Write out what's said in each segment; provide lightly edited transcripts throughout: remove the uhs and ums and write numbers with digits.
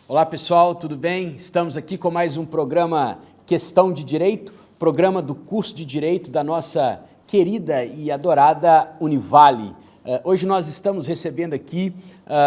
Olá pessoal, tudo bem? Estamos aqui com mais um programa Questão de Direito, programa do curso de Direito da nossa querida e adorada Univale. Hoje nós estamos recebendo aqui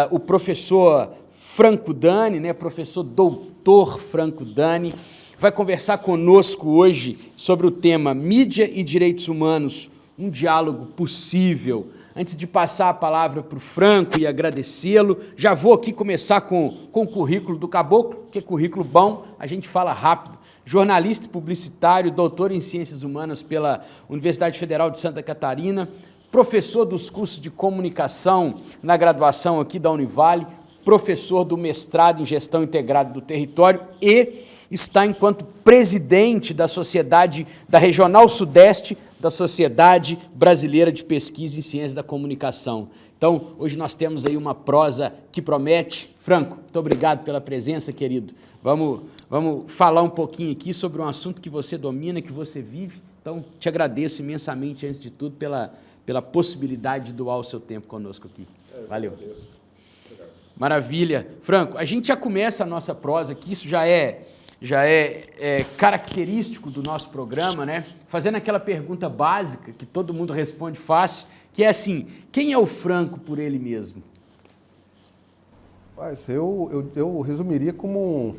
o professor Franco Dani, professor doutor Franco Dani, vai conversar conosco hoje sobre o tema Mídia e Direitos Humanos, um diálogo possível. Antes de passar a palavra para o Franco e agradecê-lo, já vou aqui começar com o currículo do Caboclo, que é currículo bom, a gente fala rápido. Jornalista e publicitário, doutor em Ciências Humanas pela Universidade Federal de Santa Catarina, professor dos cursos de comunicação na graduação aqui da Univale, professor do mestrado em Gestão Integrada do Território e está enquanto presidente da Sociedade da Regional Sudeste da Sociedade Brasileira de Pesquisa em Ciências da Comunicação. Então, hoje nós temos aí uma prosa que promete. Franco, muito obrigado pela presença, querido. Vamos falar um pouquinho aqui sobre um assunto que você domina, que você vive. Então, te agradeço imensamente, antes de tudo, pela possibilidade de doar o seu tempo conosco aqui. Valeu. Maravilha. Franco, a gente já começa a nossa prosa aqui, isso já é característico do nosso programa, fazendo aquela pergunta básica que todo mundo responde fácil, que é assim, quem é o Franco por ele mesmo? Mas eu resumiria como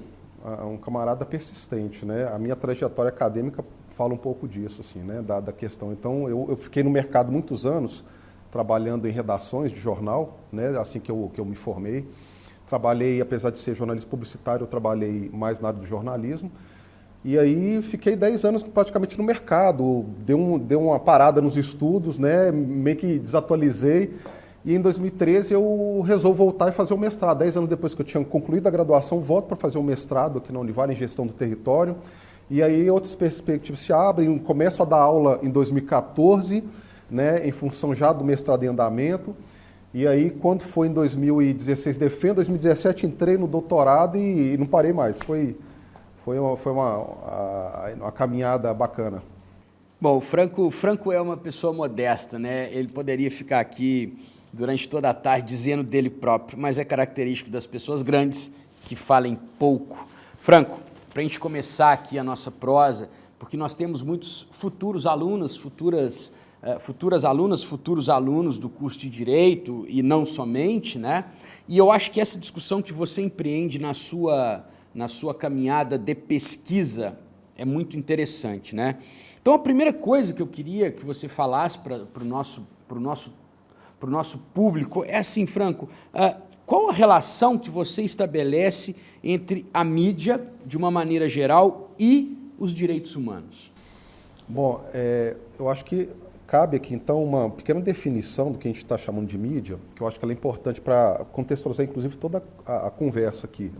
um camarada persistente, A minha trajetória acadêmica fala um pouco disso, assim, da questão. Então, eu fiquei no mercado muitos anos, trabalhando em redações de jornal, assim que eu me formei. Trabalhei, apesar de ser jornalista publicitário, eu trabalhei mais na área do jornalismo. E aí fiquei 10 anos praticamente no mercado, deu uma parada nos estudos, meio que desatualizei. E em 2013 eu resolvo voltar e fazer o mestrado. 10 anos depois que eu tinha concluído a graduação, volto para fazer o mestrado aqui na Univale em Gestão do Território. E aí outras perspectivas se abrem, começo a dar aula em 2014, em função já do mestrado em andamento. E aí, quando foi em 2016, defendo, 2017 entrei no doutorado e não parei mais. Foi uma caminhada bacana. Bom, o Franco é uma pessoa modesta, Ele poderia ficar aqui durante toda a tarde dizendo dele próprio, mas é característico das pessoas grandes que falem pouco. Franco, para a gente começar aqui a nossa prosa, porque nós temos muitos futuros alunos, futuras alunas, futuros alunos do curso de Direito e não somente, E eu acho que essa discussão que você empreende na sua caminhada de pesquisa é muito interessante, Então, a primeira coisa que eu queria que você falasse para o nosso público é assim, Franco, qual a relação que você estabelece entre a mídia, de uma maneira geral, e os direitos humanos? Bom, eu acho que cabe aqui, então, uma pequena definição do que a gente está chamando de mídia, que eu acho que ela é importante para contextualizar, inclusive, toda a conversa aqui,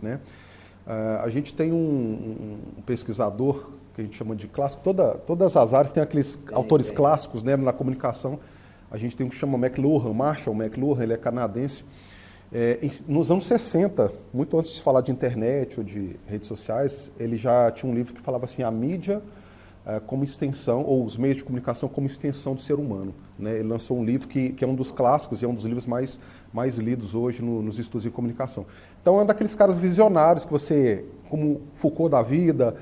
A gente tem um pesquisador, que a gente chama de clássico, todas as áreas têm aqueles autores clássicos, na comunicação. A gente tem um que chama Marshall McLuhan, ele é canadense. Nos anos 60, muito antes de se falar de internet ou de redes sociais, ele já tinha um livro que falava assim, a mídia como extensão, ou os meios de comunicação como extensão do ser humano. Ele lançou um livro que é um dos clássicos e é um dos livros mais lidos hoje nos estudos em comunicação. Então é um daqueles caras visionários que você, como Foucault da vida,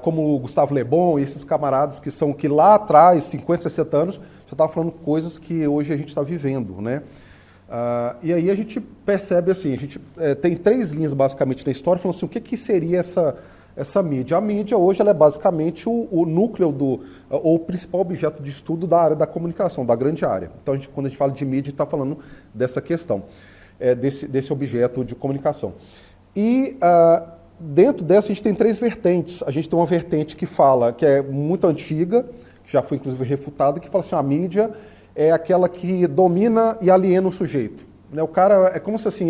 como Gustavo Le Bon e esses camaradas que lá atrás, 50, 60 anos, já estavam falando coisas que hoje a gente está vivendo, E aí a gente percebe assim, a gente tem 3 linhas basicamente na história, falando assim, o que seria essa mídia? A mídia hoje ela é basicamente o núcleo ou o principal objeto de estudo da área da comunicação, da grande área. Então, quando a gente fala de mídia, está falando dessa questão, desse objeto de comunicação. E dentro dessa a gente tem 3 vertentes. A gente tem uma vertente que fala, que é muito antiga, que já foi inclusive refutada, que fala assim, a mídia é aquela que domina e aliena o sujeito. O cara é como se assim,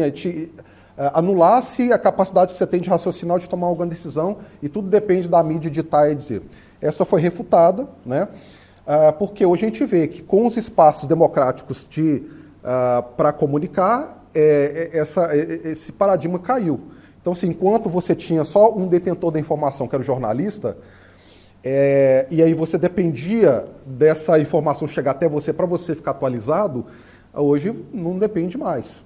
anulasse a capacidade que você tem de raciocinar, de tomar alguma decisão, e tudo depende da mídia ditar e dizer. Essa foi refutada, porque hoje a gente vê que com os espaços democráticos para comunicar, esse paradigma caiu. Então, assim, enquanto você tinha só um detentor da informação, que era o jornalista, e aí você dependia dessa informação chegar até você para você ficar atualizado, hoje não depende mais,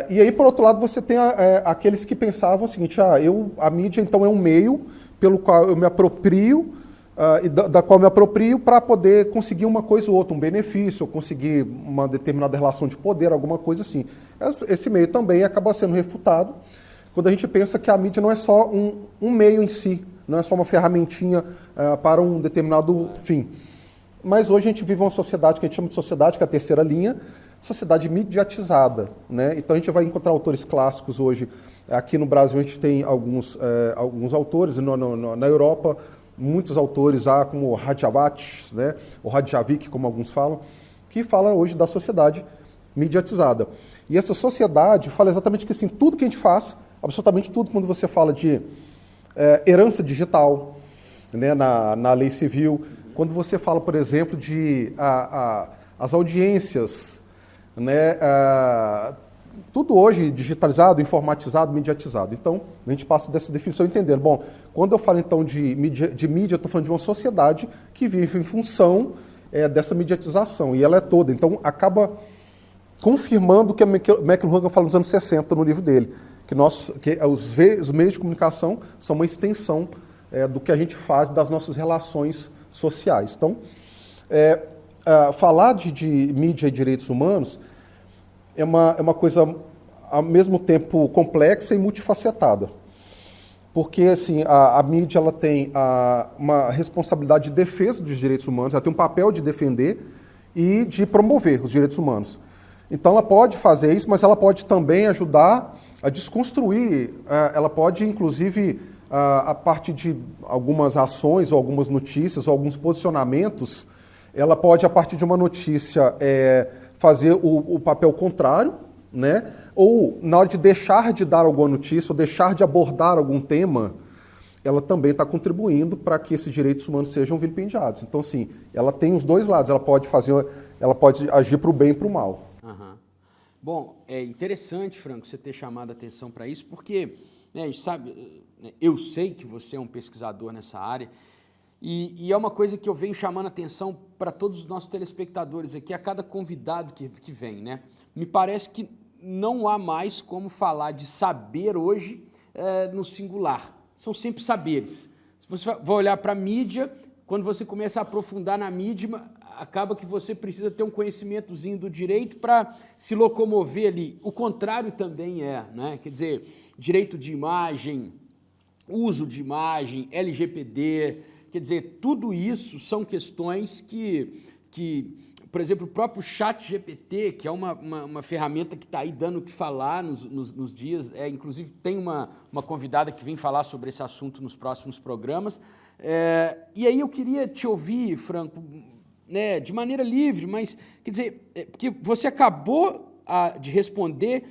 E aí, por outro lado, você tem aqueles que pensavam o seguinte, a mídia então é um meio pelo qual eu me aproprio, da qual eu me aproprio para poder conseguir uma coisa ou outra, um benefício, ou conseguir uma determinada relação de poder, alguma coisa assim. Esse meio também acaba sendo refutado quando a gente pensa que a mídia não é só um meio em si, não é só uma ferramentinha para um determinado fim. Mas hoje a gente vive uma sociedade que a gente chama de sociedade, que é a terceira linha, sociedade mediatizada, né? Então a gente vai encontrar autores clássicos hoje. Aqui no Brasil a gente tem alguns autores, na Europa muitos autores, como o Radjavac, né? O Radjavik, como alguns falam, que fala hoje da sociedade mediatizada. E essa sociedade fala exatamente que assim, tudo que a gente faz, absolutamente tudo, quando você fala de herança digital, né? Na lei civil, quando você fala, por exemplo, de as audiências, né? Tudo hoje digitalizado, informatizado, mediatizado. Então, a gente passa dessa definição entendendo. Bom, quando eu falo então de mídia, eu estou falando de uma sociedade que vive em função dessa mediatização, e ela é toda. Então, acaba confirmando o que a McLuhan fala nos anos 60 no livro dele, que os meios de comunicação são uma extensão do que a gente faz das nossas relações sociais. Então, falar de mídia e direitos humanos é uma coisa, ao mesmo tempo, complexa e multifacetada. Porque assim, a mídia ela tem uma responsabilidade de defesa dos direitos humanos, ela tem um papel de defender e de promover os direitos humanos. Então, ela pode fazer isso, mas ela pode também ajudar a desconstruir, ela pode, inclusive, a partir de algumas ações, ou algumas notícias, ou alguns posicionamentos, ela pode, a partir de uma notícia, fazer o papel contrário, né? Ou na hora de deixar de dar alguma notícia, ou deixar de abordar algum tema, ela também está contribuindo para que esses direitos humanos sejam vilipendiados. Então, assim, ela tem os dois lados, ela pode agir para o bem e para o mal. Uhum. Bom, é interessante, Franco, você ter chamado a atenção para isso, porque a gente sabe, eu sei que você é um pesquisador nessa área, e é uma coisa que eu venho chamando a atenção para todos os nossos telespectadores aqui, a cada convidado que vem, né? Me parece que não há mais como falar de saber hoje no singular. São sempre saberes. Se você vai olhar para a mídia, quando você começa a aprofundar na mídia, acaba que você precisa ter um conhecimentozinho do direito para se locomover ali. O contrário também né? Quer dizer, direito de imagem, uso de imagem, LGPD... Quer dizer, tudo isso são questões que, por exemplo, o próprio ChatGPT, que é uma ferramenta que está aí dando o que falar nos dias, inclusive tem uma convidada que vem falar sobre esse assunto nos próximos programas. E aí eu queria te ouvir, Franco, né, de maneira livre, mas, quer dizer, porque você acabou de responder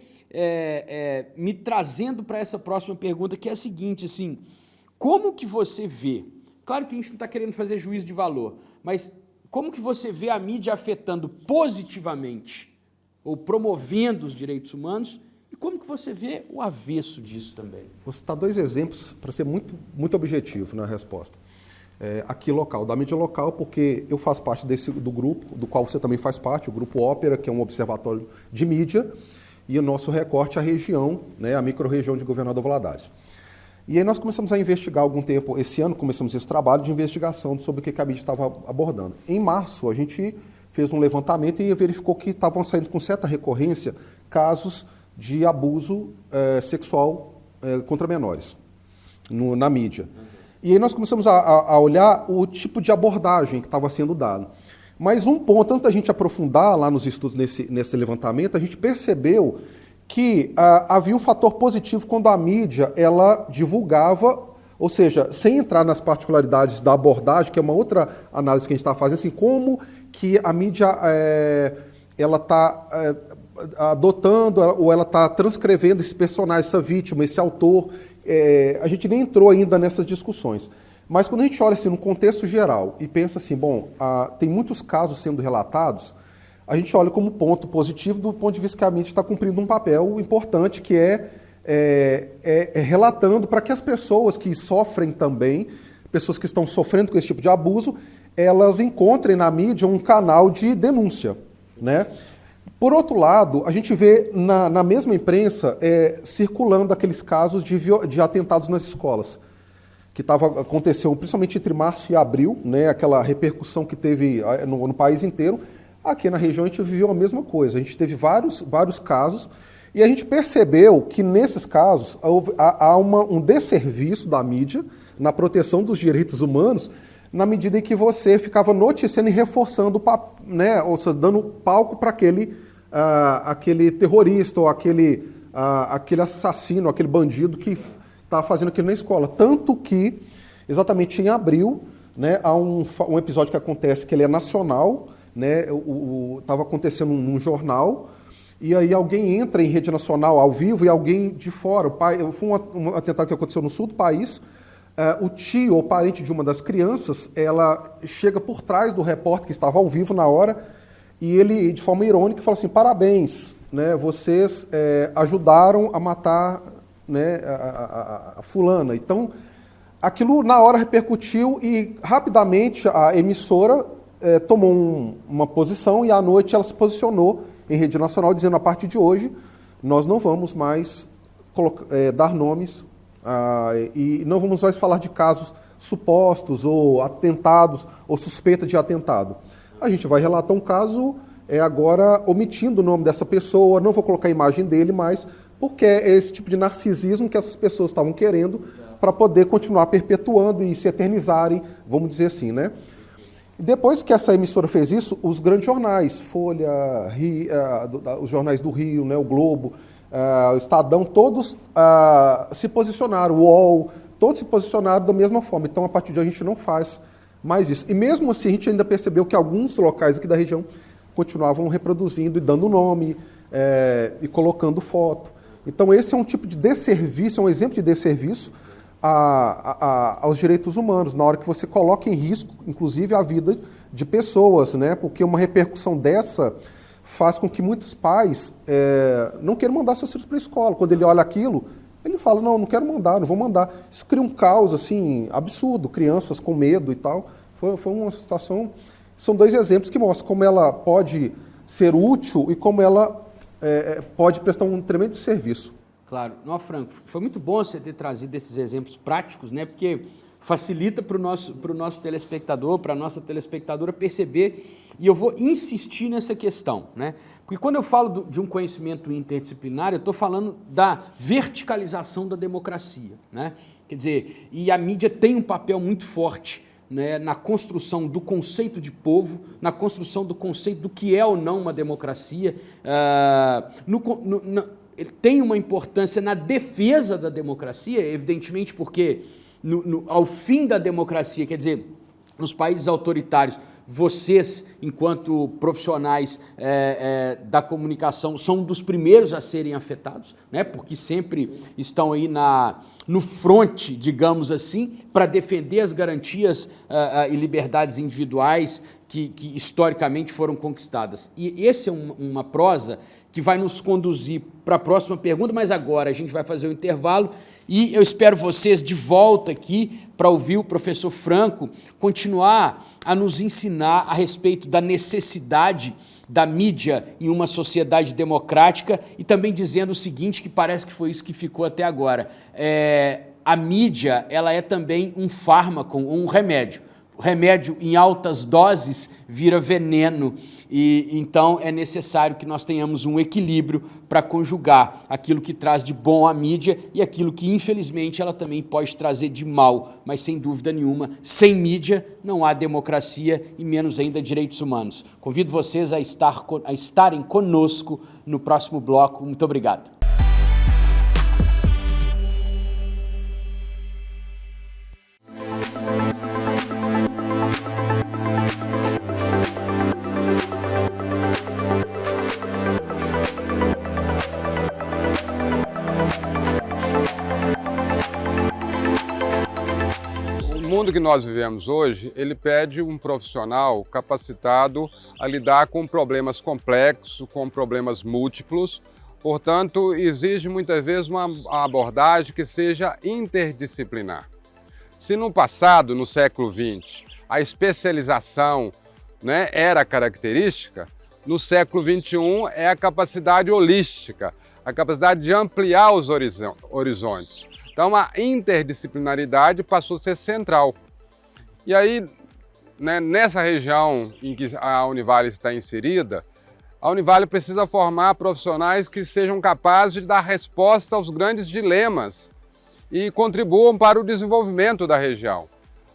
me trazendo para essa próxima pergunta, que é a seguinte, assim, como que você vê? Claro que a gente não está querendo fazer juízo de valor, mas como que você vê a mídia afetando positivamente ou promovendo os direitos humanos e como que você vê o avesso disso também? Vou citar dois exemplos para ser muito, muito objetivo na resposta. Aqui local, da mídia local, porque eu faço parte do grupo, do qual você também faz parte, o Grupo Ópera, que é um observatório de mídia, e o nosso recorte é a região, né, a micro-região de Governador Valadares. E aí nós começamos a investigar algum tempo, esse ano começamos esse trabalho de investigação sobre o que a mídia estava abordando. Em março, a gente fez um levantamento e verificou que estavam saindo com certa recorrência casos de abuso sexual contra menores na mídia. E aí nós começamos a olhar o tipo de abordagem que estava sendo dado. Mas um ponto, antes da gente aprofundar lá nos estudos nesse levantamento, a gente percebeu que havia um fator positivo quando a mídia ela divulgava, ou seja, sem entrar nas particularidades da abordagem, que é uma outra análise que a gente está fazendo, assim, como que a mídia ela está adotando ou ela está transcrevendo esse personagem, essa vítima, esse autor. A gente nem entrou ainda nessas discussões. Mas quando a gente olha assim, no contexto geral e pensa assim, bom, tem muitos casos sendo relatados, a gente olha como ponto positivo do ponto de vista que a mídia está cumprindo um papel importante, que relatando para que as pessoas que sofrem também, pessoas que estão sofrendo com esse tipo de abuso, elas encontrem na mídia um canal de denúncia, né? Por outro lado, a gente vê na mesma imprensa circulando aqueles casos de atentados nas escolas, que aconteceu principalmente entre março e abril, né, aquela repercussão que teve no país inteiro. Aqui na região a gente viveu a mesma coisa, a gente teve vários casos, e a gente percebeu que nesses casos há um desserviço da mídia na proteção dos direitos humanos, na medida em que você ficava noticiando e reforçando, né, ou seja, dando palco para aquele terrorista ou aquele assassino, aquele bandido que estava fazendo aquilo na escola. Tanto que, exatamente em abril, né, há um episódio que acontece que ele é nacional, né, estava acontecendo num jornal, e aí alguém entra em rede nacional ao vivo e alguém de fora, foi um atentado que aconteceu no sul do país, o tio ou parente de uma das crianças, ela chega por trás do repórter que estava ao vivo na hora, e ele, de forma irônica, fala assim: parabéns, né, vocês ajudaram a matar, né, a fulana. Então, aquilo na hora repercutiu e rapidamente a emissora tomou uma posição, e à noite ela se posicionou em rede nacional dizendo: a partir de hoje nós não vamos mais dar nomes e não vamos mais falar de casos supostos ou atentados ou suspeita de atentado. A gente vai relatar um caso agora omitindo o nome dessa pessoa, não vou colocar a imagem dele, mas porque é esse tipo de narcisismo que essas pessoas estavam querendo para poder continuar perpetuando e se eternizarem, vamos dizer assim, né? Depois que essa emissora fez isso, os grandes jornais, Folha, os jornais do Rio, né, o Globo, o Estadão, todos se posicionaram, o UOL, todos se posicionaram da mesma forma. Então, a partir de hoje, a gente não faz mais isso. E mesmo assim, a gente ainda percebeu que alguns locais aqui da região continuavam reproduzindo e dando nome e colocando foto. Então, esse é um tipo de desserviço, é um exemplo de desserviço aos direitos humanos, na hora que você coloca em risco, inclusive, a vida de pessoas, né? Porque uma repercussão dessa faz com que muitos pais não queiram mandar seus filhos para a escola. Quando ele olha aquilo, ele fala: não quero mandar, não vou mandar. Isso cria um caos assim, absurdo, crianças com medo e tal. Foi uma situação... São dois exemplos que mostram como ela pode ser útil e como ela pode prestar um tremendo serviço. Claro. Não, Franco, foi muito bom você ter trazido esses exemplos práticos, né? Porque facilita para o nosso telespectador, para a nossa telespectadora perceber, e eu vou insistir nessa questão, né? Porque quando eu falo de um conhecimento interdisciplinar, eu estou falando da verticalização da democracia, né? Quer dizer, e a mídia tem um papel muito forte, né, na construção do conceito de povo, na construção do conceito do que é ou não uma democracia, ele tem uma importância na defesa da democracia, evidentemente porque ao fim da democracia, quer dizer, nos países autoritários, vocês, enquanto profissionais da comunicação, são um dos primeiros a serem afetados, né? Porque sempre estão aí no fronte, digamos assim, para defender as garantias e liberdades individuais que historicamente foram conquistadas. E essa é uma prosa que vai nos conduzir para a próxima pergunta, mas agora a gente vai fazer o intervalo e eu espero vocês de volta aqui para ouvir o professor Franco continuar a nos ensinar a respeito da necessidade da mídia em uma sociedade democrática e também dizendo o seguinte, que parece que foi isso que ficou até agora. A mídia, ela é também um fármaco, um remédio. O remédio em altas doses vira veneno e então é necessário que nós tenhamos um equilíbrio para conjugar aquilo que traz de bom à mídia e aquilo que, infelizmente, ela também pode trazer de mal, mas sem dúvida nenhuma, sem mídia não há democracia e menos ainda direitos humanos. Convido vocês a estarem conosco no próximo bloco. Muito obrigado. O mundo que nós vivemos hoje, ele pede um profissional capacitado a lidar com problemas complexos, com problemas múltiplos. Portanto, exige muitas vezes uma abordagem que seja interdisciplinar. Se no passado, no século XX, a especialização, né, era característica, no século XXI é a capacidade holística, a capacidade de ampliar os horizontes. Então, a interdisciplinaridade passou a ser central. E aí, né, nessa região em que a Univale está inserida, a Univale precisa formar profissionais que sejam capazes de dar resposta aos grandes dilemas e contribuam para o desenvolvimento da região.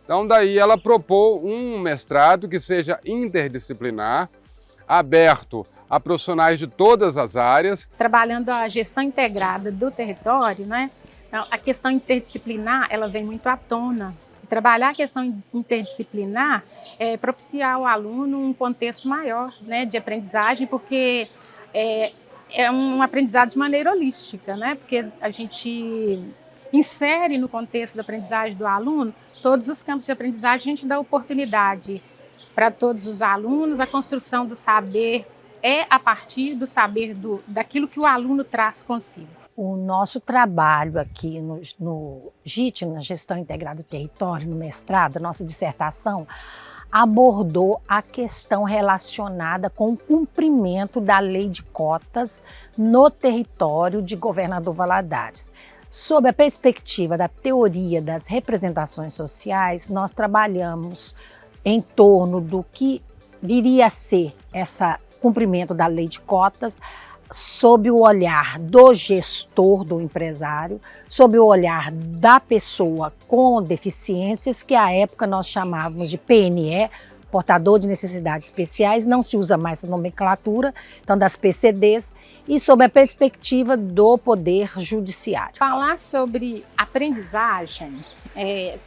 Então, daí ela propôs um mestrado que seja interdisciplinar, aberto a profissionais de todas as áreas. Trabalhando a gestão integrada do território, né? Então, a questão interdisciplinar, ela vem muito à tona. Trabalhar a questão interdisciplinar é propiciar ao aluno um contexto maior, né, de aprendizagem, porque é um aprendizado de maneira holística, né? Porque a gente insere no contexto da aprendizagem do aluno todos os campos de aprendizagem, a gente dá oportunidade para todos os alunos, a construção do saber é a partir do saber daquilo que o aluno traz consigo. O nosso trabalho aqui no GIT, na Gestão Integrada do Território, no mestrado, a nossa dissertação, abordou a questão relacionada com o cumprimento da lei de cotas no território de Governador Valadares. Sob a perspectiva da teoria das representações sociais, nós trabalhamos em torno do que viria a ser esse cumprimento da lei de cotas, sob o olhar do gestor, do empresário, sob o olhar da pessoa com deficiências, que à época nós chamávamos de PNE, portador de necessidades especiais, não se usa mais essa nomenclatura, então das PCDs, e sob a perspectiva do Poder Judiciário. Falar sobre aprendizagem,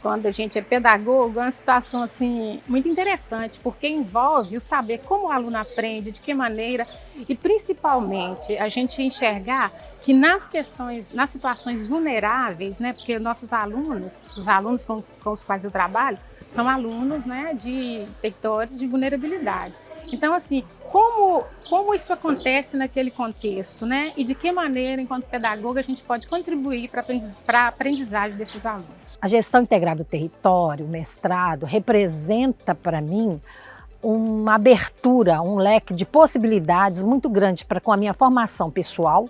quando a gente é pedagogo, é uma situação assim, muito interessante, porque envolve o saber como o aluno aprende, de que maneira, e principalmente a gente enxergar que nas situações vulneráveis, né, porque nossos alunos, os alunos com os quais eu trabalho, são alunos, né, de territórios de vulnerabilidade. Então, assim, como isso acontece naquele contexto, né? E de que maneira, enquanto pedagoga, a gente pode contribuir para a aprendizagem desses alunos? A gestão integrada do território, o mestrado, representa para mim uma abertura, um leque de possibilidades muito grande com a minha formação pessoal,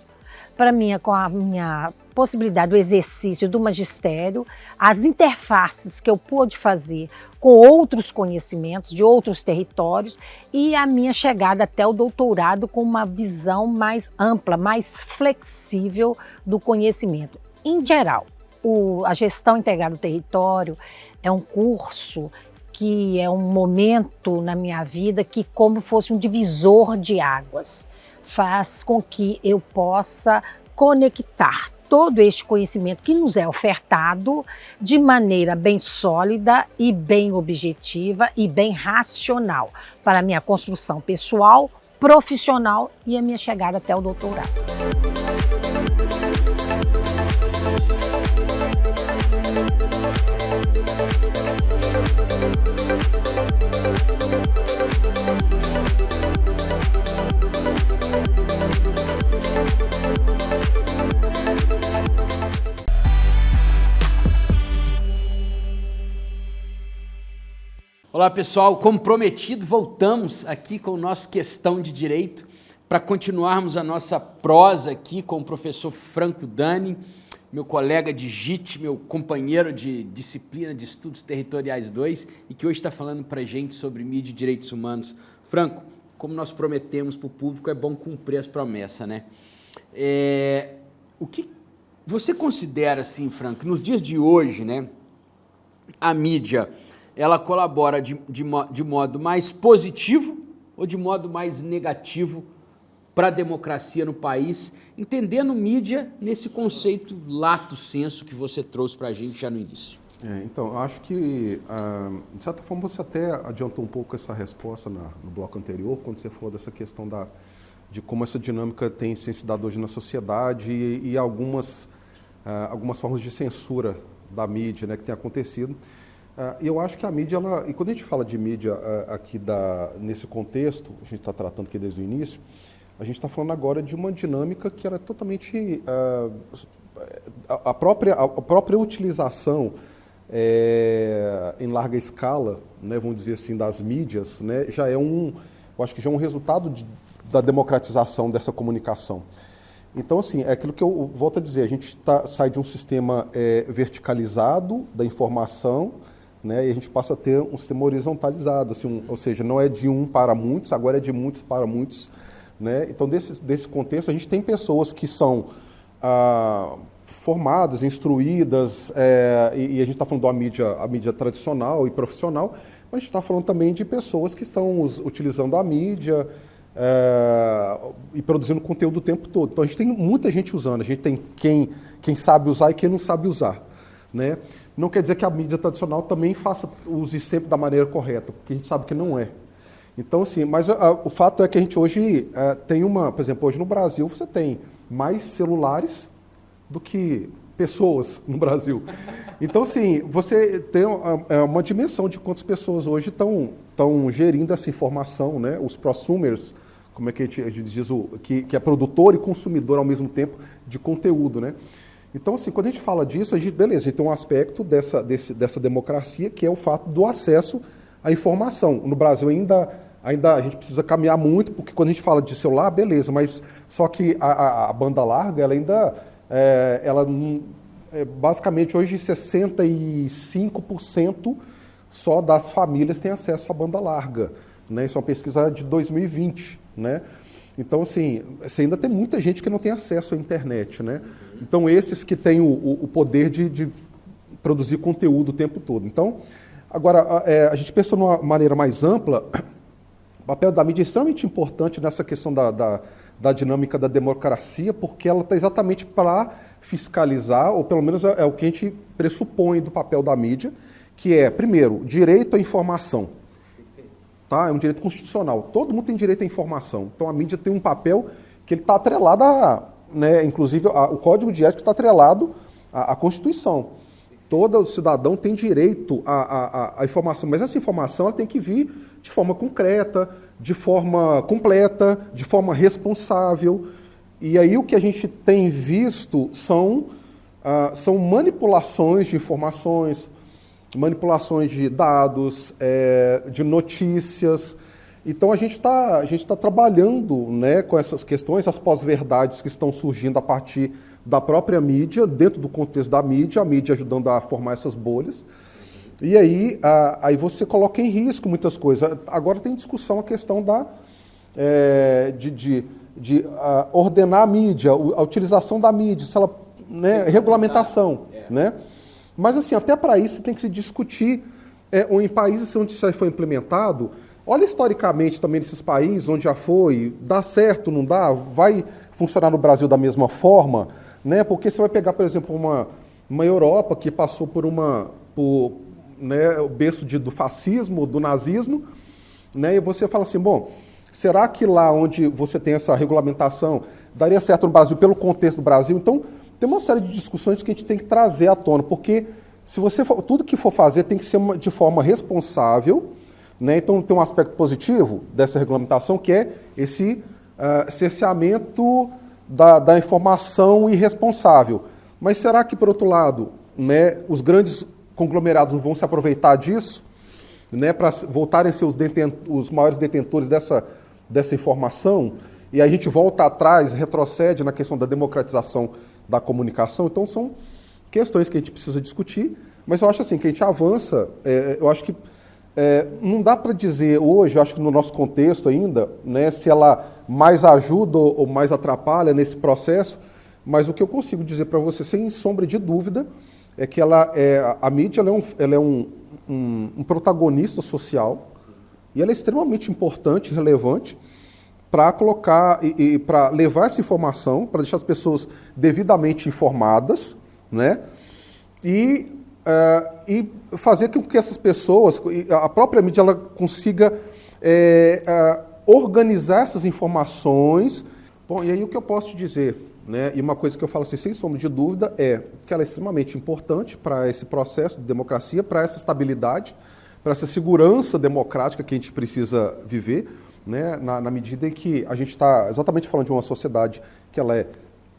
com a minha possibilidade do exercício do magistério, as interfaces que eu pude fazer com outros conhecimentos de outros territórios e a minha chegada até o doutorado com uma visão mais ampla, mais flexível do conhecimento. Em geral, a gestão integrada do território é um curso que é um momento na minha vida que, como fosse um divisor de águas, faz com que eu possa conectar todo este conhecimento que nos é ofertado de maneira bem sólida e bem objetiva e bem racional para a minha construção pessoal, profissional e a minha chegada até o doutorado. Olá pessoal, como prometido, voltamos aqui com o nosso Questão de Direito para continuarmos a nossa prosa aqui com o professor Franco Dani, meu colega de GIT, meu companheiro de disciplina de Estudos Territoriais 2 e que hoje está falando para a gente sobre mídia e direitos humanos. Franco, como nós prometemos para o público, é bom cumprir as promessas, né? O que você considera, assim, Franco, nos dias de hoje, né, a mídia ela colabora de modo mais positivo ou de modo mais negativo para a democracia no país, entendendo mídia nesse conceito lato sensu que você trouxe para a gente já no início? Então, eu acho que, de certa forma, você até adiantou um pouco essa resposta no bloco anterior, quando você falou dessa questão de como essa dinâmica tem se dado hoje na sociedade e algumas formas de censura da mídia, né, que tem acontecido. E eu acho que a mídia, e quando a gente fala de mídia aqui nesse contexto, a gente está tratando aqui desde o início, a gente está falando agora de uma dinâmica que era totalmente... A própria utilização em larga escala, né, vamos dizer assim, das mídias, né, eu acho que já é um resultado da democratização dessa comunicação. Então, assim, é aquilo que eu volto a dizer, a gente sai de um sistema verticalizado da informação, né, e a gente passa a ter um sistema horizontalizado, assim, ou seja, não é de um para muitos, agora é de muitos para muitos. Né? Então, desse contexto, a gente tem pessoas que são formadas, instruídas, e a gente está falando da mídia tradicional e profissional, mas a gente está falando também de pessoas que estão utilizando a mídia e produzindo conteúdo o tempo todo. Então, a gente tem muita gente usando, a gente tem quem sabe usar e quem não sabe usar. Né? Não quer dizer que a mídia tradicional também use sempre da maneira correta, porque a gente sabe que não é. Então, assim, mas o fato é que a gente hoje tem por exemplo, hoje no Brasil você tem mais celulares do que pessoas no Brasil. Então, assim, você tem uma dimensão de quantas pessoas hoje estão gerindo essa informação, né? Os prosumers, como é que a gente diz, que é produtor e consumidor ao mesmo tempo de conteúdo, né? Então, assim, quando a gente fala disso, a gente tem um aspecto dessa democracia, que é o fato do acesso à informação. No Brasil ainda a gente precisa caminhar muito, porque quando a gente fala de celular, beleza, mas só que a banda larga, ela ainda, basicamente hoje 65% só das famílias têm acesso à banda larga, né? Isso é uma pesquisa de 2020, né? Então, assim, você ainda tem muita gente que não tem acesso à internet, né? Então, esses que têm o poder de produzir conteúdo o tempo todo. Então, agora, a gente pensa de uma maneira mais ampla, o papel da mídia é extremamente importante nessa questão da dinâmica da democracia, porque ela está exatamente para fiscalizar, ou pelo menos é o que a gente pressupõe do papel da mídia, que é, primeiro, direito à informação. Tá? É um direito constitucional. Todo mundo tem direito à informação. Então, a mídia tem um papel que ele está atrelado né, inclusive, o Código de Ética está atrelado à Constituição. Todo cidadão tem direito à informação, mas essa informação ela tem que vir de forma concreta, de forma completa, de forma responsável. E aí o que a gente tem visto são manipulações de informações, manipulações de dados, de notícias. Então a gente está trabalhando, né, com essas questões, as pós-verdades que estão surgindo a partir da própria mídia, dentro do contexto da mídia, a mídia ajudando a formar essas bolhas. E aí você coloca em risco muitas coisas. Agora tem discussão a questão de ordenar a mídia, a utilização da mídia, se ela, né, regulamentação, né? Mas, assim, até para isso tem que se discutir em países onde isso aí foi implementado. Olha historicamente também nesses países onde já foi, dá certo, não dá, vai funcionar no Brasil da mesma forma, né? Porque você vai pegar, por exemplo, uma Europa que passou por né, o berço do fascismo, do nazismo, né? E você fala assim, bom, será que lá onde você tem essa regulamentação daria certo no Brasil pelo contexto do Brasil? Então, tem uma série de discussões que a gente tem que trazer à tona, porque se tudo que for fazer tem que ser de forma responsável, né? Então tem um aspecto positivo dessa regulamentação, que é esse cerceamento da informação irresponsável. Mas será que, por outro lado, né, os grandes conglomerados não vão se aproveitar disso, né, para voltarem a ser os maiores detentores dessa informação? E a gente volta atrás, retrocede na questão da democratização da comunicação. Então, são questões que a gente precisa discutir, mas eu acho assim, que a gente avança, eu acho que não dá para dizer hoje, eu acho que no nosso contexto ainda, né, se ela mais ajuda ou mais atrapalha nesse processo, mas o que eu consigo dizer para você, sem sombra de dúvida, é que a mídia ela é um protagonista social, e ela é extremamente importante, relevante, para colocar e para levar essa informação, para deixar as pessoas devidamente informadas, né? E fazer com que essas pessoas, a própria mídia, ela consiga organizar essas informações. Bom, e aí o que eu posso te dizer, né? E uma coisa que eu falo assim, sem sombra de dúvida, é que ela é extremamente importante para esse processo de democracia, para essa estabilidade, para essa segurança democrática que a gente precisa viver, né, na medida em que a gente está exatamente falando de uma sociedade que ela é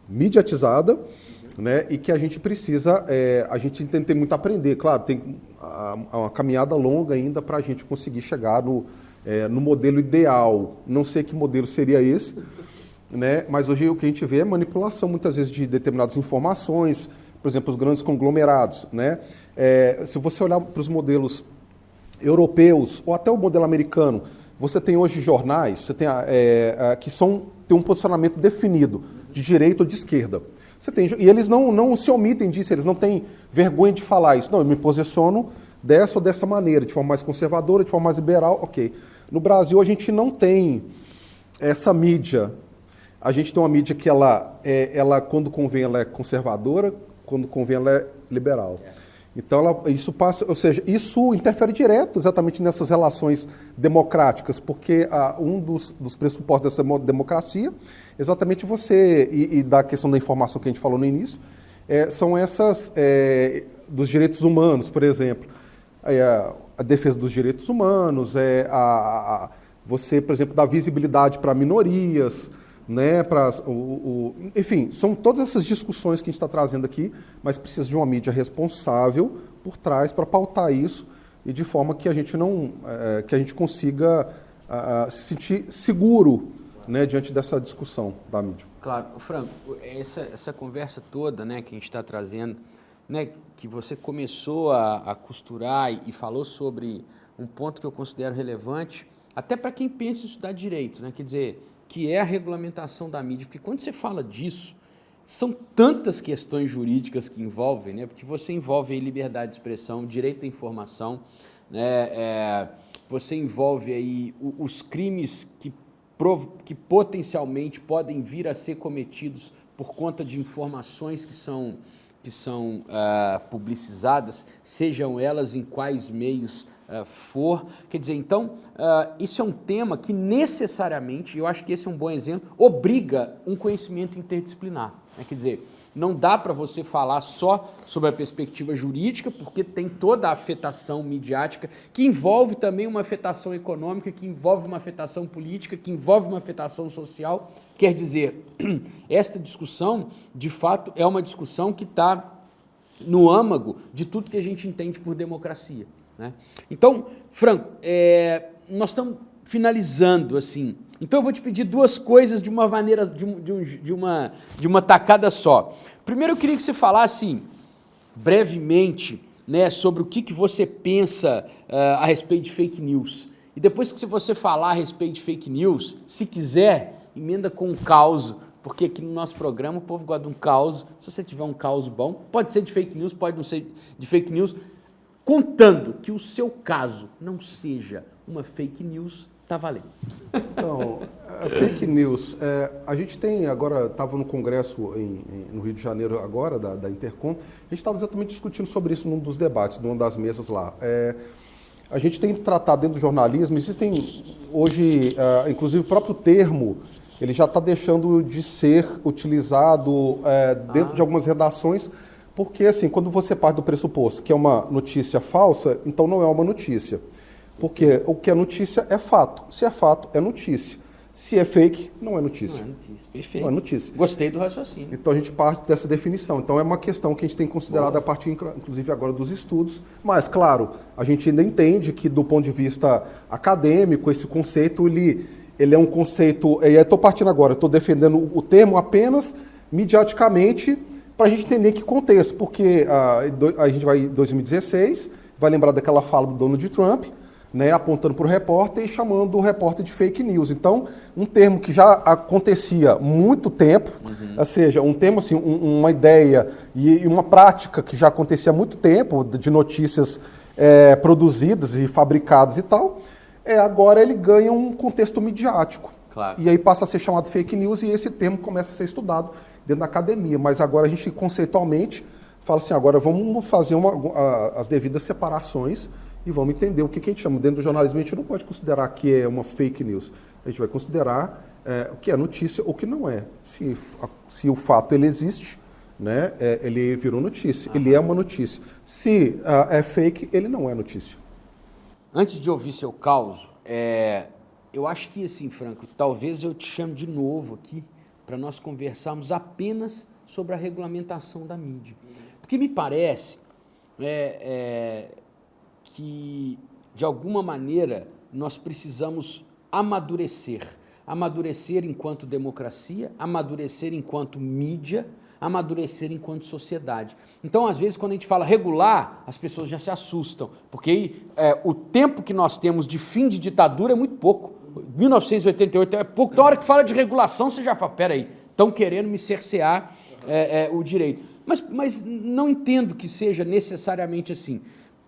mediatizada, né, e que a gente precisa, a gente tem muito a aprender. Claro, tem uma caminhada longa ainda para a gente conseguir chegar no modelo ideal, não sei que modelo seria esse, né? Mas hoje o que a gente vê é manipulação, muitas vezes, de determinadas informações, por exemplo, os grandes conglomerados, né? Se você olhar para os modelos europeus ou até o modelo americano, você tem hoje jornais você tem, que têm um posicionamento definido, de direita ou de esquerda. E eles não se omitem disso, eles não têm vergonha de falar isso. Não, eu me posiciono dessa ou dessa maneira, de forma mais conservadora, de forma mais liberal, ok. No Brasil, a gente não tem essa mídia. A gente tem uma mídia que ela quando convém, ela é conservadora, quando convém, ela é liberal. Então, isso passa, ou seja, isso interfere direto exatamente nessas relações democráticas, porque um dos pressupostos dessa democracia, exatamente e da questão da informação que a gente falou no início, são essas dos direitos humanos, por exemplo. A defesa dos direitos humanos, você, por exemplo, dar visibilidade para minorias, né, enfim, são todas essas discussões que a gente está trazendo aqui, mas precisa de uma mídia responsável por trás para pautar isso e de forma que a gente que a gente consiga se sentir seguro, né, diante dessa discussão da mídia. Claro, Franco, essa conversa toda, né, que a gente está trazendo, né, que você começou a costurar e falou sobre um ponto que eu considero relevante, até para quem pensa em estudar direito, né, quer dizer, que é a regulamentação da mídia, porque quando você fala disso, são tantas questões jurídicas que envolvem, né? Porque você envolve aí liberdade de expressão, direito à informação, né? Você envolve aí os crimes que potencialmente podem vir a ser cometidos por conta de informações que são publicizadas, sejam elas em quais meios for. Quer dizer, então, isso é um tema que necessariamente, eu acho que esse é um bom exemplo, obriga um conhecimento interdisciplinar. Né? Quer dizer, não dá para você falar só sobre a perspectiva jurídica, porque tem toda a afetação midiática, que envolve também uma afetação econômica, que envolve uma afetação política, que envolve uma afetação social. Quer dizer, esta discussão, de fato, é uma discussão que está no âmago de tudo que a gente entende por democracia. Né? Então, Franco, nós estamos finalizando assim. Então eu vou te pedir duas coisas de uma maneira, de uma tacada só. Primeiro eu queria que você falasse brevemente, né, sobre o que você pensa a respeito de fake news. E depois que você falar a respeito de fake news, se quiser, emenda com um caos, porque aqui no nosso programa o povo gosta de um caos. Se você tiver um caos bom, pode ser de fake news, pode não ser de fake news, contando que o seu caso não seja uma fake news, está valendo. Então, fake news, a gente tem agora, estava no congresso no Rio de Janeiro agora, da Intercom, a gente estava exatamente discutindo sobre isso num dos debates, numa das mesas lá. A gente tem tratado dentro do jornalismo, existem hoje, inclusive o próprio termo, ele já está deixando de ser utilizado dentro de algumas redações, porque, assim, quando você parte do pressuposto que é uma notícia falsa, então não é uma notícia. Porque o que é notícia é fato. Se é fato, é notícia. Se é fake, não é notícia. Não é notícia, perfeito. Não é notícia. Gostei do raciocínio. Então a gente parte dessa definição. Então é uma questão que a gente tem considerado a partir, inclusive, agora dos estudos. Mas, claro, a gente ainda entende que, do ponto de vista acadêmico, esse conceito, ele é um conceito... Eu estou partindo agora, estou defendendo o termo apenas midiaticamente, para a gente entender que contexto, porque a gente vai em 2016, vai lembrar daquela fala do Donald Trump, né, apontando para o repórter e chamando o repórter de fake news. Então, um termo que já acontecia há muito tempo, ou seja, um termo assim, uma ideia e uma prática que já acontecia há muito tempo, de notícias produzidas e fabricadas e tal, agora ele ganha um contexto midiático. Claro. E aí passa a ser chamado fake news e esse termo começa a ser estudado dentro da academia. Mas agora a gente conceitualmente fala assim, agora vamos fazer as devidas separações e vamos entender o que a gente chama. Dentro do jornalismo a gente não pode considerar que é uma fake news. A gente vai considerar o que é notícia ou o que não é. Se o fato ele existe, né, ele virou notícia, ele é uma notícia. Se é fake, ele não é notícia. Antes de ouvir seu caos, eu acho que, assim, Franco, talvez eu te chame de novo aqui para nós conversarmos apenas sobre a regulamentação da mídia. Porque me parece que, de alguma maneira, nós precisamos amadurecer. Amadurecer enquanto democracia, amadurecer enquanto mídia, amadurecer enquanto sociedade. Então, às vezes, quando a gente fala regular, as pessoas já se assustam, porque o tempo que nós temos de fim de ditadura é muito pouco. 1988 é pouco. Então, na hora que fala de regulação, você já fala, peraí, estão querendo me cercear o direito. Mas não entendo que seja necessariamente assim.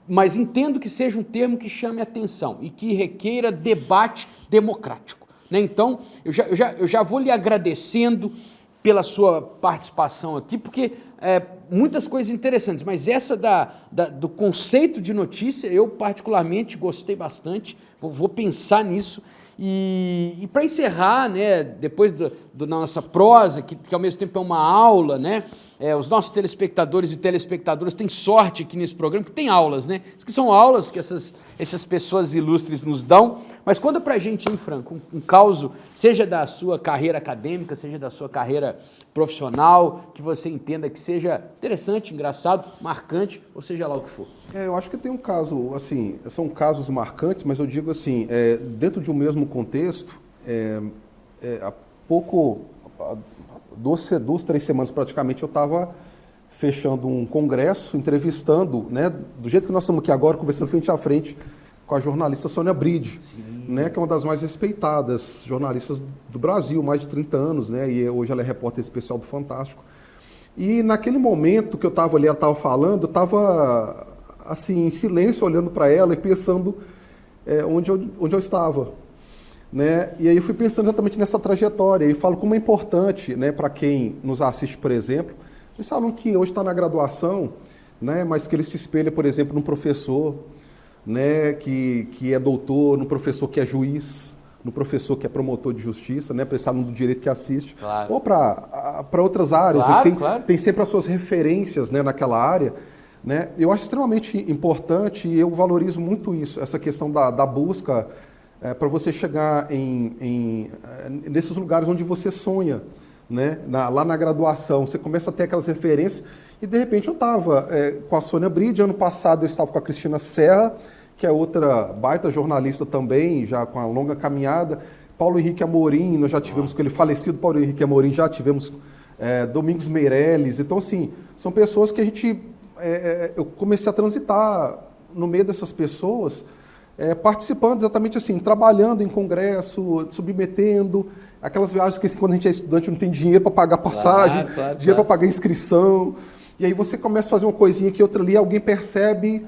Mas entendo que seja um termo que chame atenção e que requeira debate democrático, né? Então, eu já vou lhe agradecendo pela sua participação aqui, porque muitas coisas interessantes, mas essa do conceito de notícia, eu particularmente gostei bastante, vou pensar nisso. E para encerrar, né, depois da nossa prosa, que ao mesmo tempo é uma aula, né, os nossos telespectadores e telespectadoras têm sorte aqui nesse programa, que tem aulas, né? Isso que são aulas que essas pessoas ilustres nos dão, mas conta pra gente, hein, Franco, um caso, seja da sua carreira acadêmica, seja da sua carreira profissional, que você entenda que seja interessante, engraçado, marcante, ou seja lá o que for. Eu acho que tem um caso, assim, são casos marcantes, mas eu digo assim, dentro de um mesmo contexto, há pouco, 2, 3 semanas praticamente, eu estava fechando um congresso, entrevistando, né, do jeito que nós estamos aqui agora, conversando frente a frente com a jornalista Sônia Bride, né, que é uma das mais respeitadas jornalistas do Brasil, mais de 30 anos, né, e hoje ela é repórter especial do Fantástico. E naquele momento que eu estava ali, ela estava falando, eu estava assim, em silêncio, olhando para ela e pensando onde eu estava. Né? E aí eu fui pensando exatamente nessa trajetória e falo como é importante, né, para quem nos assiste, por exemplo. Eles falam que hoje está na graduação, né, mas que ele se espelha, por exemplo, num professor, né, que é doutor, no professor que é juiz, no professor que é promotor de justiça, né, para esse aluno do direito que assiste, claro. Ou para outras áreas. Claro, claro. Tem sempre as suas referências, né, naquela área. Né? Eu acho extremamente importante e eu valorizo muito isso, essa questão da busca para você chegar nesses lugares onde você sonha, né? Lá na graduação, você começa a ter aquelas referências e de repente eu estava com a Sônia Bride, ano passado eu estava com a Cristina Serra, que é outra baita jornalista também, já com uma longa caminhada, Paulo Henrique Amorim, nós já tivemos com ele falecido, Paulo Henrique Amorim, já tivemos Domingos Meirelles, então assim, são pessoas que a gente... eu comecei a transitar no meio dessas pessoas, participando exatamente assim, trabalhando em congresso, submetendo, aquelas viagens que quando a gente é estudante não tem dinheiro para pagar passagem, dinheiro para pagar inscrição, e aí você começa a fazer uma coisinha aqui, outra ali, alguém percebe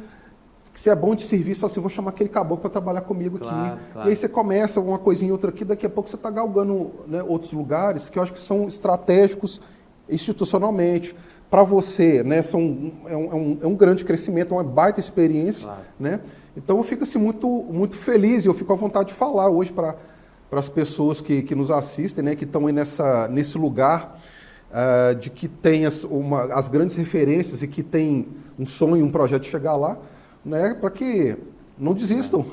que você é bom de serviço, fala assim, vou chamar aquele caboclo para trabalhar comigo aqui. E aí você começa uma coisinha outra aqui, daqui a pouco você está galgando, né, outros lugares que eu acho que são estratégicos institucionalmente. Para você, né, é um grande crescimento, é uma baita experiência. Né? Então eu fico assim, muito, muito feliz e eu fico à vontade de falar hoje para as pessoas que nos assistem, né, que estão aí nesse lugar de que tem as grandes referências e que tem um sonho, um projeto de chegar lá, né, para que não desistam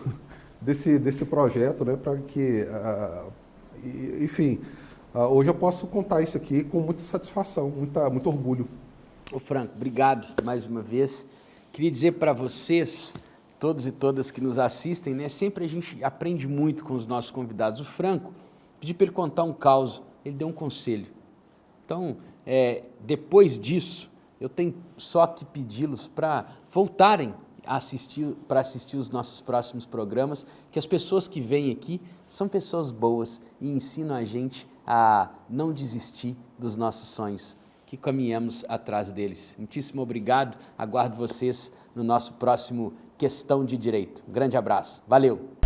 desse projeto, né, para que, enfim, hoje eu posso contar isso aqui com muita satisfação, muito orgulho. Ô Franco, obrigado mais uma vez. Queria dizer para vocês, todos e todas que nos assistem, né, sempre a gente aprende muito com os nossos convidados. O Franco, pedi para ele contar um caso, ele deu um conselho. Então, depois disso, eu tenho só que pedi-los para voltarem para assistir os nossos próximos programas, que as pessoas que vêm aqui são pessoas boas e ensinam a gente a não desistir dos nossos sonhos, que caminhamos atrás deles. Muitíssimo obrigado, aguardo vocês no nosso próximo Questão de Direito. Um grande abraço, valeu!